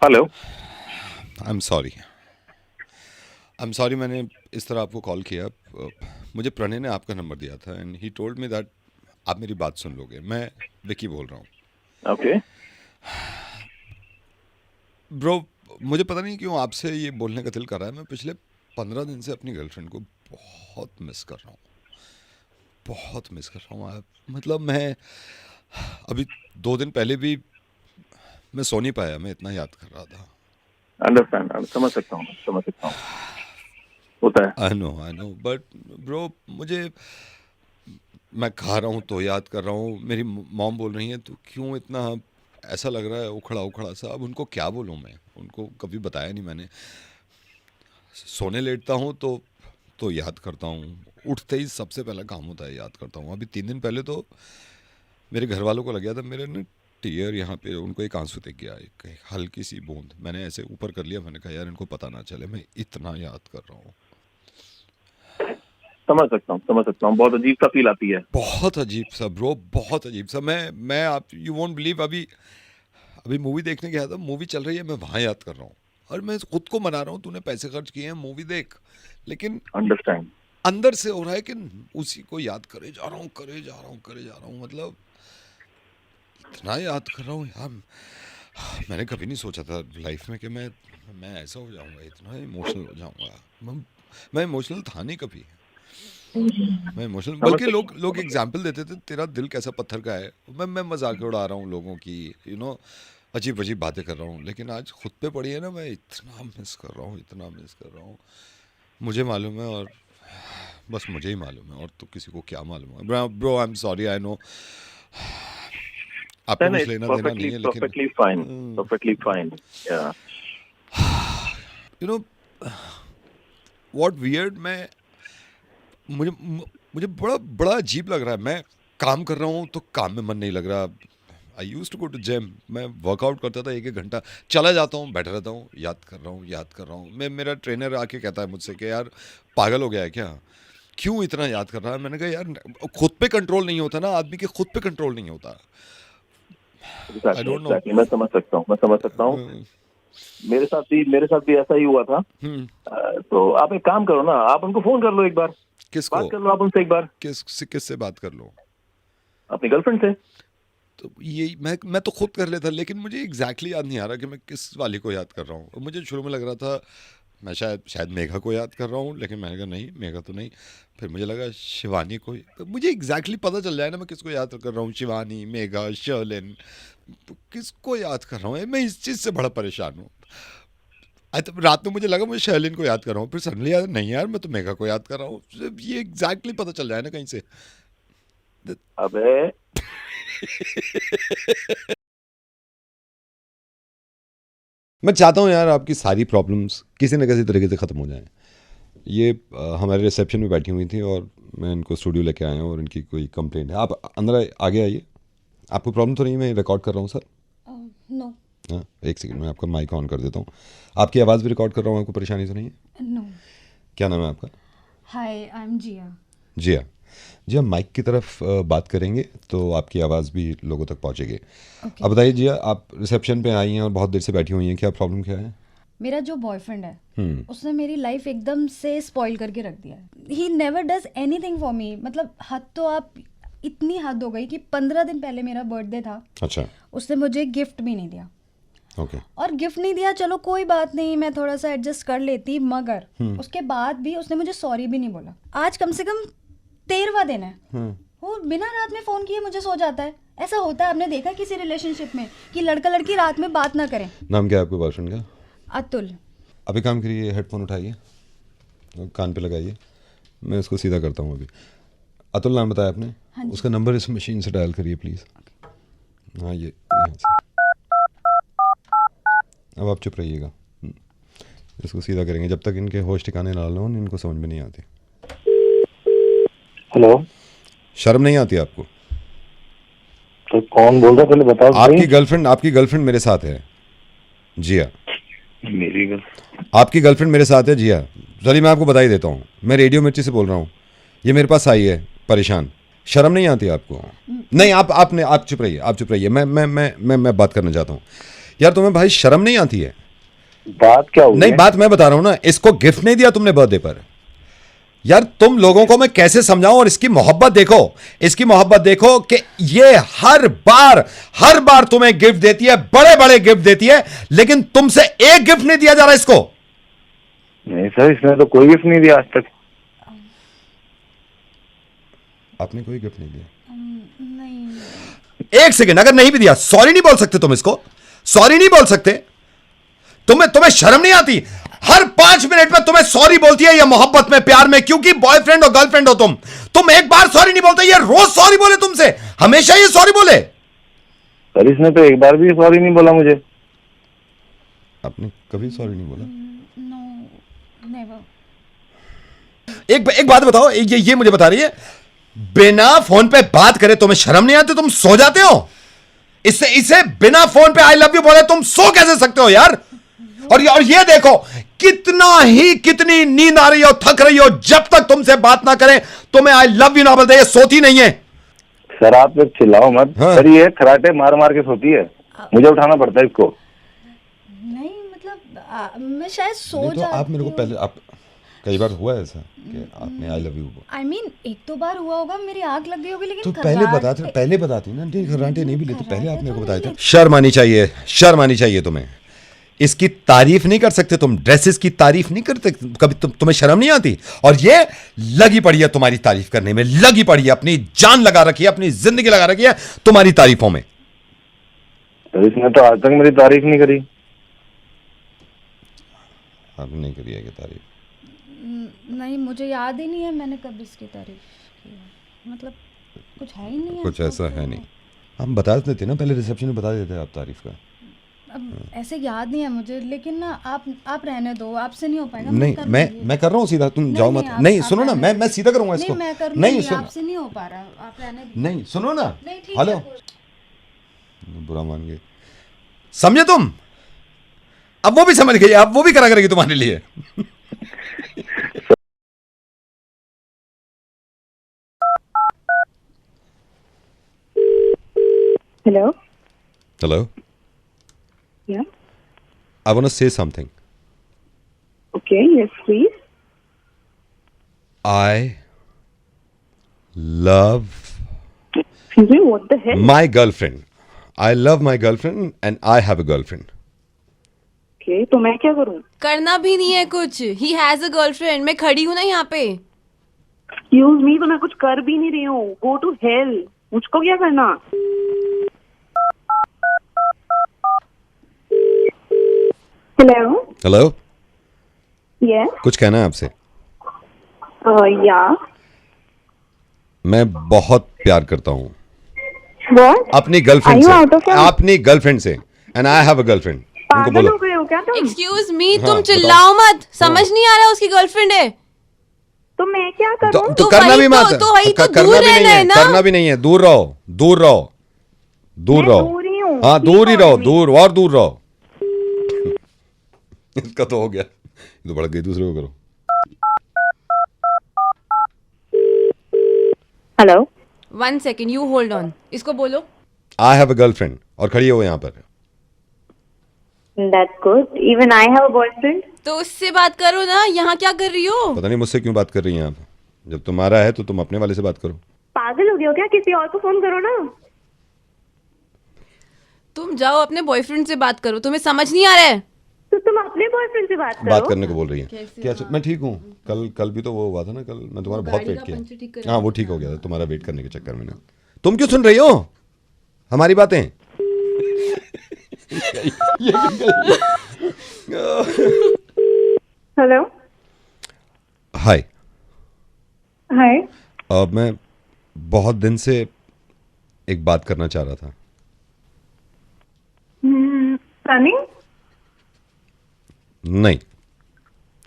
Hello. I am sorry मैंने इस तरह आपको कॉल किया। मुझे प्रणय ने आपका नंबर दिया था and he told me that आप मेरी बात सुन लोगे। मैं विकी बोल रहा हूँ। ओके। ब्रो, मुझे पता नहीं क्यों आपसे ये बोलने का दिल कर रहा है। मैं पिछले 15 दिन से अपनी गर्लफ्रेंड को बहुत मिस कर रहा हूँ। बहुत मिस कर रहा हूँ। मतलब मैं अभी 2 दिन पहले भी मैं सो नहीं पाया, मैं इतना याद कर रहा था। अंडरस्टैंड, समझ सकता हूँ, समझ सकता हूँ। होता है। आई नो बट ब्रो, मुझे मैं खा रहा हूँ तो याद कर रहा हूँ। मेरी मॉम बोल रही है तो क्यों इतना ऐसा लग रहा है उखड़ा उखड़ा सा। अब उनको क्या बोलूँ, मैं उनको कभी बताया नहीं मैंने। सोने लेटता हूँ तो याद करता हूँ। उठते ही सबसे पहला काम होता है याद करता हूँ। अभी 3 दिन पहले तो मेरे घर वालों को लग गया था मेरे ने टीयर यहाँ पे, उनको एक आंसू दिख गया, एक हल्की सी बूंद। मैंने ऐसे ऊपर कर लिया, मैंने कहा यार इनको पता ना चले मैं इतना याद कर रहा हूँ। समझ सकता हूँ, समझ सकता हूँ। बहुत अजीब सा फील आती है। बहुत अजीब सा ब्रो, बहुत अजीब सा। मैं आप यू वोंट बिलीव, अभी अभी मूवी देखने गया था, मूवी चल रही है, मैं वहाँ याद कर रहा हूँ। और मैं खुद को मना रहा हूँ, तूने पैसे खर्च किए हैं मूवी देख, लेकिन अंडरस्टैंड। अंदर से हो रहा है कि उसी को याद करे जा रहा हूँ, करे जा रहा हूँ, करे जा रहा हूँ। मतलब इतना याद कर रहा हूँ यार। मैंने कभी नहीं सोचा था लाइफ में कि मैं ऐसा हो जाऊंगा, इतना इमोशनल हो जाऊंगा। मैं इमोशनल था नहीं कभी। मैं इमोशनल, समझ बल्कि सकता लोग हूँ, लोग समझ सकता एग्जाम्पल देते थे तेरा दिल कैसा पत्थर का है। मैं मजाक उड़ा रहा हूँ लोगों की, अजीब अजीब बातें कर रहा हूँ। लेकिन आज खुद पे पड़ी है ना, मैं इतना मिस कर रहा हूँ, इतना मिस कर रहा हूँ। मुझे मालूम है, और बस मुझे ही मालूम है, और तो किसी को क्या मालूम है। Bro I am sorry, I know है आपको ना। कुछ इट्स लेना देना परफेक्टली नहीं है, लेकिन परफेक्टली फाइन। Perfectly fine. या। यू नो व्हाट वियर्ड, मैं मुझे मुझे बड़ा बड़ा अजीब लग रहा है। मैं काम कर रहा हूँ तो काम में मन नहीं लग रहा। I use to go to gym, मैं वर्कआउट करता था 1 1 घंटा, चला जाता हूँ, बैठा रहता हूँ, याद कर रहा हूँ, याद कर रहा हूँ। मैं, मेरा ट्रेनर आके कहता है मुझसे कि यार पागल हो गया है क्या, क्यों इतना याद कर रहा है। मैंने कहा यार खुद पे कंट्रोल नहीं होता ना आदमी के, खुद पे कंट्रोल नहीं होता। आई एग्जैक्टली डोंट नो। एग्जैक्टली, मैं समझ सकता हूँ, मैं समझ सकता हूँ। मेरे साथ भी ऐसा ही हुआ था। तो आप एक काम करो ना, आप उनको फोन कर लो एक बार। किसको, बात कर लो आप उनसे एक बार। किससे बात कर लो। अपनी गर्लफ्रेंड से। तो ये मैं तो खुद कर लेता, लेकिन मुझे एग्जैक्टली याद नहीं आ रहा कि मैं किस वाली को याद कर रहा हूँ। मुझे शुरू में लग रहा था मैं शायद शायद मेघा को याद कर रहा हूँ, लेकिन मैंने कहा नहीं, मेघा तो नहीं। फिर मुझे लगा शिवानी को। मुझे एग्जैक्टली पता चल जाए ना मैं किसको याद कर रहा हूँ, शिवानी, मेघा, शर्लिन, किसको याद कर रहा हूँ। मैं इस चीज़ से बड़ा परेशान हूँ। तो रात में मुझे लगा मैं शर्लिन को याद कर रहा हूँ, फिर सडनली याद नहीं यार मैं तो मेघा को याद कर रहा हूँ। ये एग्जैक्टली पता चल जाए ना कहीं से। अबे। मैं चाहता हूँ यार आपकी सारी प्रॉब्लम्स किसी न किसी तरीके से ख़त्म हो जाएं। ये हमारे रिसेप्शन में बैठी हुई थी और मैं इनको स्टूडियो लेके आया हूँ और इनकी कोई कंप्लेंट है। आप अंदर आगे आइए। आपको प्रॉब्लम तो नहीं है, मैं रिकॉर्ड कर रहा हूँ सर। नो। हाँ, एक सेकंड में आपका माइक ऑन कर देता हूँ। आपकी आवाज़ भी रिकॉर्ड कर रहा हूँ, आपको परेशानी तो नहीं है। नो। क्या नाम है आपका। हाय, आई एम जिया। जी हाँ। जी हाँ, माइक की तरफ बात करेंगे तो आपकी आवाज़ भी लोगों तक पहुँचेगी। ओके। अब बताइए जिया, आप रिसेप्शन पे आई हैं और बहुत देर से बैठी हुई हैं, क्या प्रॉब्लम क्या है। मेरा जो बॉयफ्रेंड है हम्म। उसने मेरी लाइफ एकदम से स्पॉइल करके रख दिया है। He never does anything for me. मतलब हद तो आप, इतनी हद हो गई कि 15 दिन पहले मेरा बर्थडे था, अच्छा। उसने मुझे गिफ्ट भी नहीं दिया। ओके। और गिफ्ट नहीं दिया, चलो कोई बात नहीं, मैं थोड़ा सा एडजस्ट कर लेती, मगर उसके बाद भी उसने मुझे सॉरी भी नहीं बोला। आज कम से कम 13वां दिन है, वो बिना रात में फ़ोन किए मुझे सो जाता है। ऐसा होता है, आपने देखा किसी रिलेशनशिप में कि लड़का लड़की रात में बात ना करें? नाम क्या है आपके बॉयफ्रेंड का। अतुल। अभी काम करिए, हेडफोन उठाइए और कान पे लगाइए, मैं इसको सीधा करता हूँ अभी। अतुल नाम बताया आपने। हाँ जी। उसका नंबर इस मशीन से डायल करिए प्लीज़। हाँ, ये यहाँ से। अब आप चुप रहिएगा। इसको सीधा करेंगे, जब तक इनके होश ठिकाने ना लो इनको समझ में नहीं आती। हेलो। शर्म नहीं आती आपको। तो कौन बोल रहा है, पहले बताओ तो सही। आपकी गर्लफ्रेंड मेरे साथ है। जी हाँ। मेरी गल। आपकी गर्लफ्रेंड मेरे साथ है, जी हाँ। चलिए मैं आपको बता ही देता हूँ, मैं रेडियो मिर्ची से बोल रहा हूँ। ये मेरे पास आई है परेशान। शर्म नहीं आती आपको। नहीं, आप चुप रहिए, आप चुप रहिए। मैं बात करना चाहता हूँ। यार तुम्हें भाई शर्म नहीं आती है? बात क्या हुई नहीं, है? बात मैं बता रहा हूं ना, इसको गिफ्ट नहीं दिया तुमने बर्थडे पर। यार तुम लोगों को मैं कैसे समझाऊं, और इसकी मोहब्बत देखो, इसकी मोहब्बत देखो कि ये हर बार तुम्हें गिफ्ट देती है, बड़े बड़े गिफ्ट देती है, लेकिन तुमसे एक गिफ्ट नहीं दिया जा रहा इसको। नहीं सर, इसने तो कोई गिफ्ट नहीं दिया आज तक। आपने कोई गिफ्ट नहीं दिया? नहीं। एक सेकंड, अगर नहीं भी दिया, सॉरी नहीं बोल सकते तुम इसको? सॉरी नहीं बोल सकते? तुम्हें शर्म नहीं आती? हर 5 मिनट में तुम्हें सॉरी बोलती है ये मोहब्बत में, प्यार में, क्योंकि बॉयफ्रेंड और गर्लफ्रेंड हो तुम एक बार सॉरी नहीं बोलते, ये रोज सॉरी बोले तुमसे, हमेशा ये सॉरी बोले। सर इसने तो एक बार भी सॉरी नहीं बोला मुझे। आपने कभी सॉरी नहीं बोला? No, never. एक बात बताओ, ये मुझे बता रही है, बिना फोन पे बात करे तुम्हें शर्म नहीं आती? तुम सो जाते हो? इसे बिना फोन पे आई लव यू बोले तुम सो कैसे सकते हो यार? और ये देखो, कितनी नींद आ रही हो, थक रही हो, जब तक तुमसे बात ना करें, तुम्हें आई लव यू ना बोलते, ये सोती नहीं है। सर आप लोग चिल्लाओ मत। हाँ। सर ये खराटे मार मार के सोती है, मुझे उठाना पड़ता है इसको। नहीं मतलब मैं शायद सो नहीं तो जाती आप मेरे को हूँ। पहले, आप कई बार हुआ है ऐसा कि आपने I love you I mean, एक दो बार हुआ होगा, मेरी आंख लग गई होगी, लेकिन तो पहले खर्राटे- बताती ना, नहीं खर्राटे नहीं भी लेते, पहले आप मेरे को तो बताए थे। नहीं शर्म आनी चाहिए तुम्हें। इसकी तारीफ नहीं कर सकते तुम, ड्रेसेस की तारीफ नहीं करते कभी? तुम्हें शर्म नहीं आती? और ये लगी पड़ी है तुम्हारी तारीफ करने में, लगी पड़ी है, अपनी जान लगा रखी है, अपनी जिंदगी लगा रखी है तुम्हारी तारीफों में। सर इसने तो आज तक मेरी तारीफ नहीं करी। आपने नहीं करी है कि तारीफ? नहीं, मुझे याद ही नहीं है मैंने कभी इसकी तारीफ की है। मतलब कुछ है ही नहीं है कुछ ऐसा ऐसा तो- है नहीं। हम बता देते ना, पहले रिसेप्शन में बता देते आप तारीफ का। अब ऐसे याद नहीं है मुझे, लेकिन ना आप रहने दो, आपसे नहीं हो पाएगा। नहीं, कर मैं लीजिए। मैं कर रहा हूँ सीधा, तुम नहीं, जाओ नहीं, मत। आप- नहीं आप सुनो ना, रहने मैं सीधा करूंगा इसको। नहीं, मैं कर नहीं लूंगी, सुनो, आपसे नहीं हो पा रहा, आप रहने दीजिए। नहीं सुनो ना, नहीं, ठीक हेलो, है। बुरा मान गए, समझे तुम? अब वो भी समझ गई, अब वो भी करा करेगी तुम्हारे लिए। Hello? Hello, Yeah. I want to say something. Okay, yes, please. I love Excuse me, what the hell? my girlfriend. I love my girlfriend and I have a girlfriend. Okay, तो मैं क्या करूँ? करना भी नहीं है कुछ। He has a girlfriend. मैं खड़ी हूँ ना यहाँ पे। Excuse me, तो मैं कुछ कर भी नहीं रही हूँ. Go to hell. मुझको क्या करना? Hello? Hello, Yes? कुछ कहना है आपसे? Yeah. मैं बहुत प्यार करता हूँ What? अपनी Are गर्लफ्रेंड you से, out of your- अपनी गर्लफ्रेंड से, and I have a girlfriend. उनको पागल बोलो। हो गए हो क्या तुम? एक्सक्यूज मी, हाँ, तुम बताओ। चिल्लाओ मत। समझ नहीं आ रहा उसकी गर्लफ्रेंड है। तो मैं क्या तो, करूँ? तो तो करना वही भी तो- मत, तो वही तो करना दूर भी नहीं रहना है, है ना। करना भी नहीं है, दूर रहो, दूर रहो, दूर मैं रहो। दूर ही हूँ. हाँ, Keep दूर ही on रहो, me. दूर और दूर रहो। इसका तो हो गया, ये तो बढ़ गई, दूसरे को करो। Hello? 1 second, you hold on. इसको बोलो। आई हैव अ गर्लफ्रेंड, और खड़ी हो यहाँ पर। That's good. Even I have a boyfriend. तो उससे बात करो ना, यहाँ क्या कर रही हो? पता नहीं मुझसे क्यों बात कर रही हैं आप? जब तुम्हारा है तो तुम अपने वाले से बात करो। पागल हो गए हो क्या? किसी और को फोन करो ना. तुम जाओ अपने बॉयफ्रेंड से बात करो। तुम्हें समझ नहीं आ रहा है? तो तुम अपने बॉयफ्रेंड से बात करो. बात करने को बोल रही है। कैसे? क्या मैं ठीक हूँ? कल भी तो वो हुआ था ना, कल मैं तुम्हारा बहुत गाड़ी वेट का पंचर ठीक किया। करा हाँ, वो ठीक हो गया था तुम्हारा वेट करने के चक्कर में ना। तुम क्यों सुन रही हो हमारी बातें? हेलो. हाय, हाय. अब मैं बहुत दिन से एक बात करना चाह रहा था। सनी. नहीं,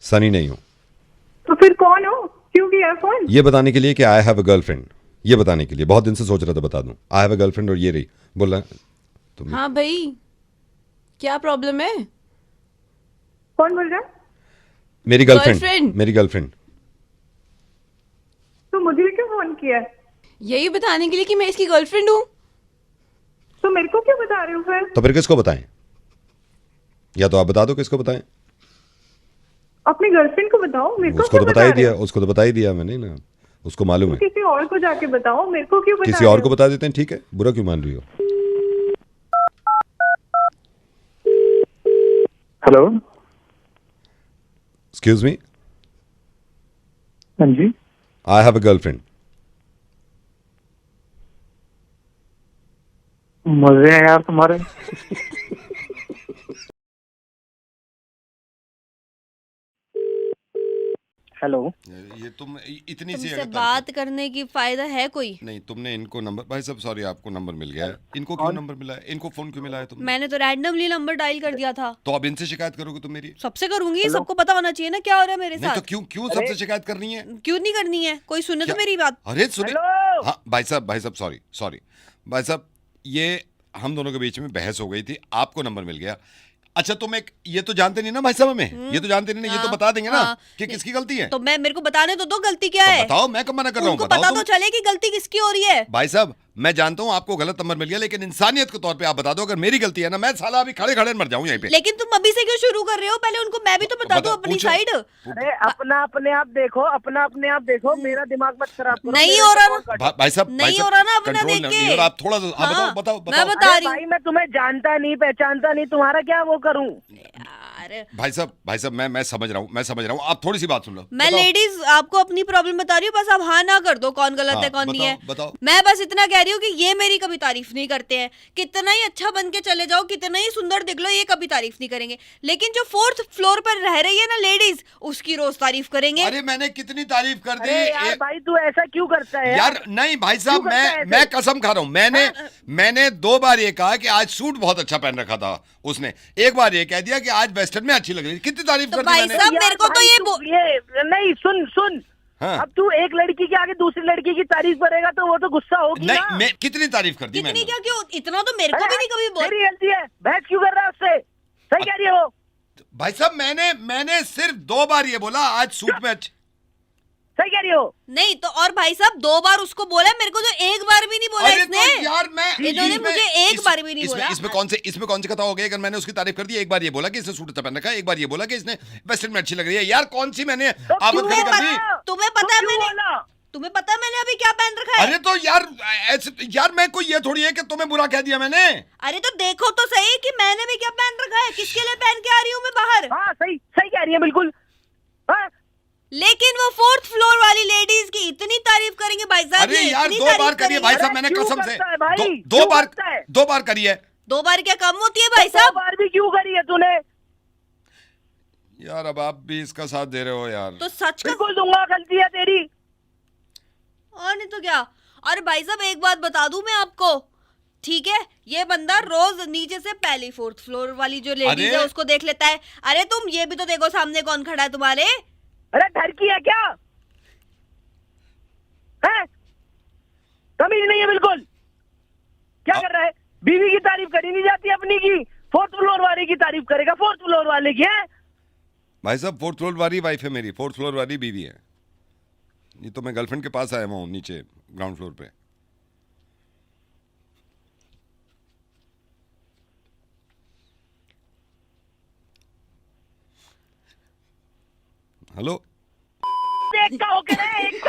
सनी नहीं हूँ। तो फिर कौन हो? क्यों किया फोन? ये बताने के लिए कि आई हैव अ गर्लफ्रेंड, ये बताने के लिए बहुत दिन से सोच रहा था बता दूं। आई हैव अ गर्लफ्रेंड, और ये रही। बोल रहा तुम। हाँ भाई, क्या प्रॉब्लम है? कौन बोल रहा? मेरी गर्लफ्रेंड, Girlfriend? मेरी गर्लफ्रेंड। तो मुझे क्यों फोन किया? यही बताने के लिए कि मैं इसकी गर्लफ्रेंड हूँ। तो मेरे को क्यों बता रहे हो फिर? तो फिर किसको बताएं? या तो आप बता दो किसको बताएं। अपने गर्लफ्रेंड को बताओ, मेरे को उसको तो क्यों बता ही बता रहे दिया, हो? उसको तो बता ही दिया मैंने ना, उसको मालूम है। किसी और को जाके बताओ, मेरे को क्यों बता किसी रहे और हो? को बता देते हैं, ठीक है, बुरा क्यों मान रही हो? हेलो। एक्सक्यूज मी, हाँ जी। I have a girlfriend. मजे हैं यार तुम्हारे। हेलो। ये तुम इतनी सी तुमसे अगर बात करने की फायदा है कोई? नहीं, तुमने इनको नंबर, भाई साहब सॉरी, आपको नंबर मिल गया है, इनको क्यों नंबर मिला है, इनको फोन क्यों मिला है तुमने? मैंने तो रैंडमली नंबर डायल कर दिया था। तो अब इनसे शिकायत करोगे तुम मेरी? सबसे करूंगी, सबको पता होना चाहिए ना क्या हो रहा है मेरे नहीं तो साथ। क्यों क्यों सबसे शिकायत करनी है? क्यों नहीं करनी है? कोई सुने तो क्या? मेरी बात। अरे सुनिए, हाँ भाई साहब सॉरी सॉरी भाई साहब, ये हम दोनों के बीच में बहस हो गई थी, आपको नंबर मिल गया। अच्छा तुम एक, ये तो जानते नहीं ना भाई साहब हमें, ये तो जानते नहीं ना, ये तो हाँ, बता देंगे ना हाँ। कि किसकी गलती है। तो मैं, मेरे को बताने तो दो गलती क्या तो है। बताओ, मैं कब मना कर रहा हूँ, उनको बताओ पता तुम। तो चले कि गलती किसकी हो रही है। भाई साहब मैं जानता हूँ आपको गलत नंबर मिल गया, लेकिन इंसानियत के तौर पे आप बता दो, अगर मेरी गलती है ना, मैं साला अभी खड़े खड़े मर जाऊं यहीं पे। लेकिन तुम अभी से क्यों शुरू कर रहे हो? पहले उनको मैं भी तो बता दूं अपनी पूछो। साइड। अरे अपना अपने आप देखो, अपना अपने आप देखो, मेरा दिमाग मत खराब करो। नहीं मेरे हो से रहा कॉल ना। काटो। भाई साहब नहीं हो रहा ना अपना कंट्रोल देख नहीं के। हो रहा, आप थोड़ा सा हाँ, बताओ बताओ मैं बताओ। बता अरे रही हूँ। भाई मैं तुम्हें जानता नहीं पहचानता नहीं, तुम्हारा क्या वो करूं? यार, भाई साहब मैं समझ रहा हूँ, आप थोड़ी सी बात सुन लो। मैं बताओ। लेडीज आपको अपनी प्रॉब्लम बता रही हूँ, बस आप हाँ ना कर दो, कौन गलत हाँ, है कौन नहीं है। बताओ। मैं बस इतना कह रही हूँ कि ये मेरी कभी तारीफ नहीं करते हैं। कितना ही अच्छा बन के चले जाओ, कितना ही सुंदर दिख लो, ये कभी तारीफ नहीं करेंगे। लेकिन जो 4th फ्लोर पर रह रही है ना लेडीज, उसकी रोज तारीफ करेंगे। अरे मैंने कितनी तारीफ कर दी। अरे यार भाई तू ऐसा क्यों करता है यार नहीं भाई साहब, क्यों करता है ऐसे? मैं कसम खा रहा हूँ, मैंने 2 बार ये कहा कि आज सूट बहुत अच्छा पहन रखा था उसने, एक बार ये कह दिया कि आज वेस्टर्न में अच्छी लग रही है। कितनी तारीफ तो कर दी भाई मैंने। साहब, यार मेरे को तो भाई, ये तू ये नहीं सुन। हाँ। अब तू एक लड़की के आगे दूसरी लड़की की तारीफ करेगा तो वो तो गुस्सा होगी ना। नहीं, मैं कितनी तारीफ कर दी कितनी मैंने। क्या, क्यों इतना तो मेरे को भी नहीं कभी बोल। मेरी गलती है, बहस क्यों कर रहा है उससे? सही कह रही है वो, भाई साहब मैंने सिर्फ 2 बार ये बोला आज सूट में अच्छी। सही कह रही हो। नहीं तो और भाई साहब 2 बार उसको बोला, मेरे को तो एक बार भी नहीं बोला अरे इसने। तो यार मैं इन्होंने मुझे एक बार भी नहीं बोला। इसमें कौन सी कथा हो गई? अगर मैंने उसकी तारीफ कर दी, एक बार ये बोला कि इसने सूट अच्छा पहन रखा है, एक बार ये बोला कि इसने वेस्टर्न में अच्छी लग रही है, यार कौन सी मैंने तो आमद क्यों खड़ी कर दी? बोला? तुम्हें पता है तो क्यों मैंने बोला? तुम्हें पता है मैंने अभी क्या पहन रखा है? अरे तो यार मैं कोई ये थोड़ी है कि तुम्हें बुरा कह दिया मैंने। अरे तो देखो तो सही कि मैंने भी क्या पहन रखा है, किसके लिए पहन के आ रही हूँ मैं बाहर। हाँ सही कह रही है बिल्कुल। हाँ लेकिन वो 4th फ्लोर वाली लेडीज की इतनी तारीफ करेंगे भाई साहब। अरे ये यार इतनी 2 तारीफ बार करिए भाई करेंगे। साहब, मैंने क्यों कसम से करता है भाई? दो क्यों बार करता है? 2 बार करिए। 2 बार क्या कम होती है भाई दो साहब? बार भी क्यों करी है तूने? यार अब आप भी इसका साथ दे रहे हो यार। तो सच का बिल्कुल दूंगा, गलती है तेरी। और नहीं तो क्या। और भाई साहब एक बात बता दूं मैं आपको, ठीक है, ये बंदा रोज नीचे से पहली 4th फ्लोर वाली जो लेडीज अरे! है उसको देख लेता है। अरे तुम ये भी तो देखो सामने कौन खड़ा है तुम्हारे। अरे घर की है क्या? है तमीज नहीं है बिल्कुल। क्या कर रहा है? बीवी की तारीफ करी नहीं जाती अपनी की, 4th फ्लोर वाले की तारीफ करेगा 4th फ्लोर वाले की है। भाई साहब 4th फ्लोर वाली वाइफ है मेरी, 4th फ्लोर वाली बीवी है। ये तो मैं गर्लफ्रेंड के पास आया हुआ हूँ नीचे ग्राउंड फ्लोर पे। हेलो एक का होके रहे, एक